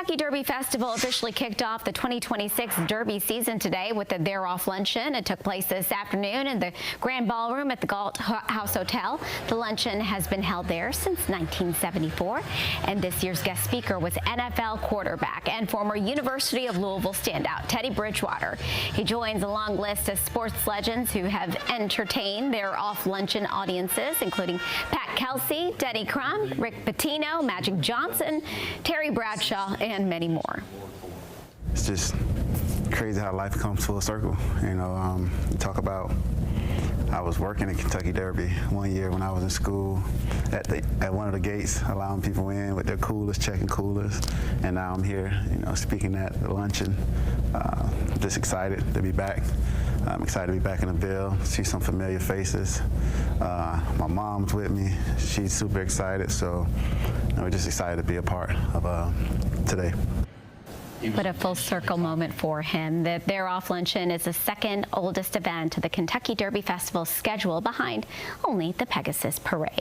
Kentucky Derby Festival officially kicked off the 2026 Derby season today with the They're Off Luncheon. It took place this afternoon in the Grand Ballroom at the Galt House Hotel. The luncheon has been held there since 1974, and this year's guest speaker was NFL quarterback and former University of Louisville standout Teddy Bridgewater. He joins a long list of sports legends who have entertained their off-luncheon audiences, including Pat Kelsey, Denny Crum, Rick Pitino, Magic Johnson, Terry Bradshaw, and many more. It's just crazy how life comes full circle. You know, you talk about, I was working at Kentucky Derby one year when I was in school at one of the gates, allowing people in with their coolers, checking coolers, and now I'm here, you know, speaking at the luncheon. Just excited to be back. I'm excited to be back in the Ville, see some familiar faces. My mom's with me. She's super excited, so we're just excited to be a part of today. But a full circle moment for him. The They're Off Luncheon is the second oldest event of the Kentucky Derby Festival schedule, behind only the Pegasus Parade.